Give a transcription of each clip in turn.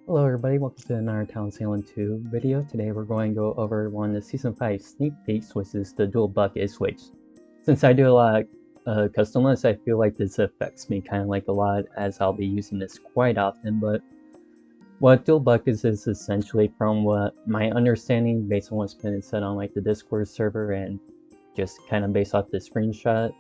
Hello everybody, welcome to another Town Salem 2 video. Today we're going to go over one of the Season 5 sneak peeks, which is the dual bucket switch. Since I do a lot of custom lists, I feel like this affects me kind of like a lot, as I'll be using this quite often. But what dual buckets is essentially, from what my understanding based on what's been said on like the Discord server and just kind of based off the screenshot,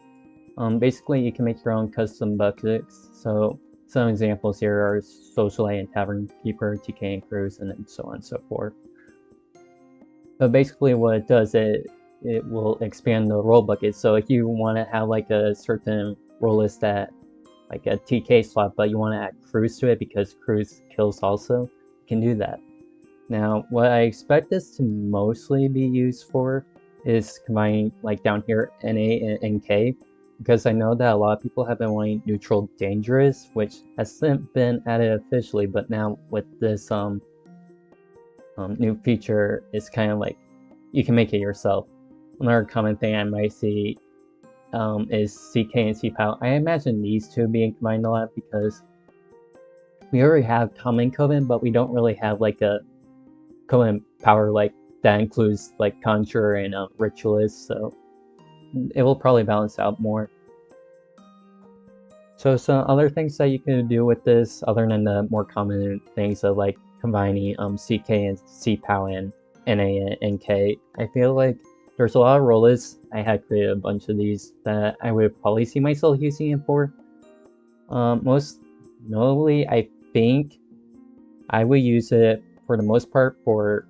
basically you can make your own custom buckets. So some examples here are Socialite and Tavern Keeper, TK and Cruise, and so on and so forth. But basically what it does, it will expand the role bucket. So if you want to have like a certain role list that like a TK slot, but you want to add Cruise to it because Cruise kills also, you can do that. Now, what I expect this to mostly be used for is combining, like down here, NA and NK, because I know that a lot of people have been wanting neutral dangerous, which hasn't been added officially, but now with this new feature, it's kind of like you can make it yourself. Another common thing I might see is CK and CPOW. I imagine these two being combined a lot because we already have Common Coven, but we don't really have like a Coven power like that includes like Conjurer and Ritualist, so it will probably balance out more. So some other things that you can do with this, other than the more common things of like combining CK and CPOW and NA and NK, I feel like there's a lot of role lists. I had created a bunch of these that I would probably see myself using it for. Most notably, I think I would use it for the most part for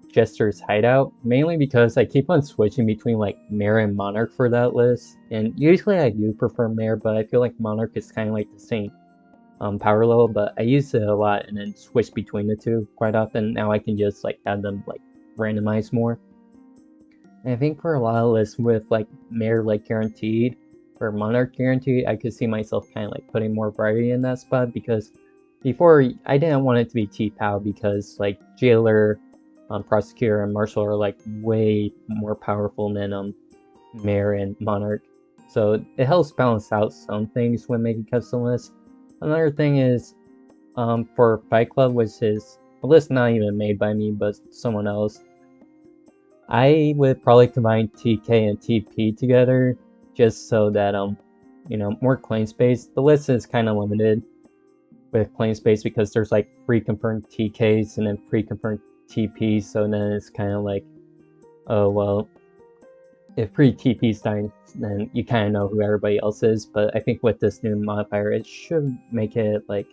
Jester's Hideout, mainly because I keep on switching between like Mare and Monarch for that list, and usually I do prefer Mare, but I feel like Monarch is kind of like the same power level, but I use it a lot and then switch between the two quite often. Now I can just like have them like randomized more. And I think for a lot of lists with like Mare like guaranteed or Monarch guaranteed, I could see myself kind of like putting more variety in that spot, because before I didn't want it to be T-Pow because like Jailer, Prosecutor, and Marshal are like way more powerful than Mare and Monarch. So it helps balance out some things when making custom lists. Another thing is for Fight Club, which is a list not even made by me but someone else, I would probably combine TK and TP together just so that more claim space. The list is kind of limited with claim space because there's like pre-confirmed TKs and then pre-confirmed TPs, so then it's kind of like, oh well, if pre-TP's dying, then you kind of know who everybody else is. But I think with this new modifier, it should make it like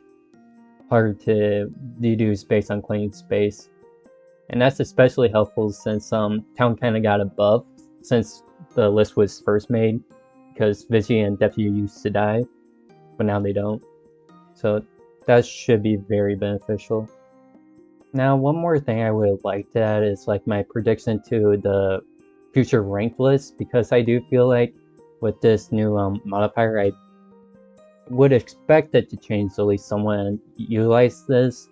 hard to deduce based on claim space. And that's especially helpful since Town kind of got a buff since the list was first made, because Vigi and Deputy used to die, but now they don't. So that should be very beneficial. Now, one more thing I would like to add is like my prediction to the future ranked list, because I do feel like with this new modifier, I would expect it to change at least somewhat and utilize this.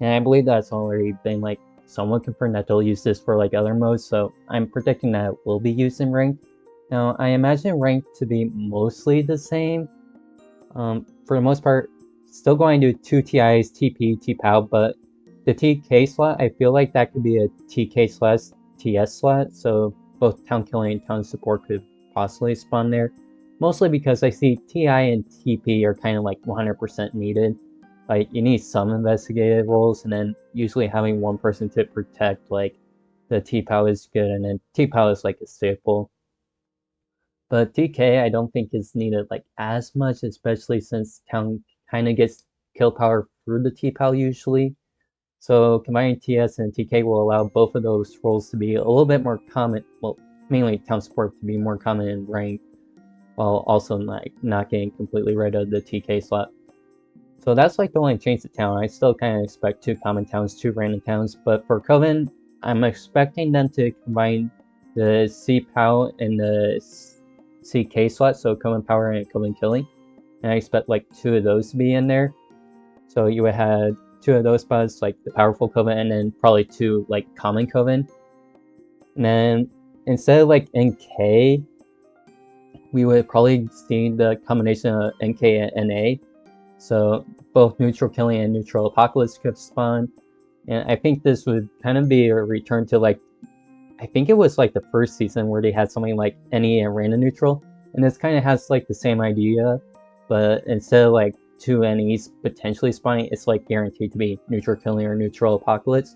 And I believe that's already been like somewhat confirmed that they'll use this for like other modes, so I'm predicting that it will be used in ranked. Now, I imagine ranked to be mostly the same. For the most part, still going to do 2 TIs, TP, TPOW, but the TK slot, I feel like that could be a TK/TS slot, so both Town Killing and Town Support could possibly spawn there. Mostly because I see TI and TP are kind of like 100% needed. Like, you need some investigative roles, and then usually having one person to protect like the T-POW is good, and then T-POW is like a staple. But TK I don't think is needed like as much, especially since Town kind of gets kill power through the T-POW usually. So combining TS and TK will allow both of those roles to be a little bit more common, well, mainly Town Support to be more common in rank, while also like not getting completely rid of the TK slot. So that's like the only change to Town. I still kind of expect 2 common towns, 2 random towns, but for Coven, I'm expecting them to combine the C-POW and the CK slot, so Coven Power and Coven Killing. And I expect like 2 of those to be in there. So you would have 2 of those spots, like the Powerful Coven, and then probably 2 like Common Coven. And then instead of like NK, we would probably see the combination of NK and NA. So both Neutral Killing and Neutral Apocalypse could spawn. And I think this would kind of be a return to like, I think it was like the first season where they had something like NE and random neutral. And this kind of has like the same idea, but instead of like 2 NEs potentially spawning, it's like guaranteed to be Neutral Killing or Neutral Apocalypse.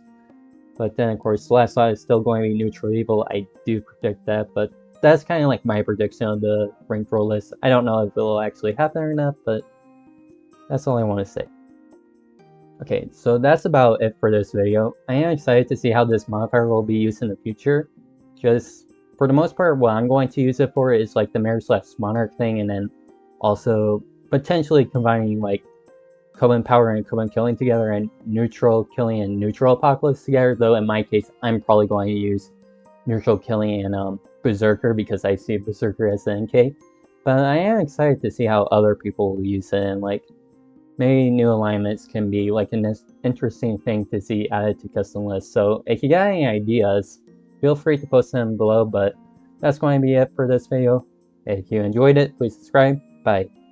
But then of course the last slot is still going to be Neutral Evil. I do predict that, but that's kind of like my prediction of the ranked role list. I don't know if it will actually happen or not, but that's all I want to say. Okay, so that's about it for this video. I am excited to see how this modifier will be used in the future. Just for the most part, what I'm going to use it for is like the Mirror/Monarch thing, and then also potentially combining like Coven Power and Coven Killing together, and Neutral Killing and Neutral Apocalypse together, though in my case, I'm probably going to use Neutral Killing and Berserker because I see Berserker as the NK. But I am excited to see how other people will use it, and like maybe new alignments can be like an interesting thing to see added to custom lists. So if you got any ideas, feel free to post them below, but that's going to be it for this video. If you enjoyed it, please subscribe. Bye.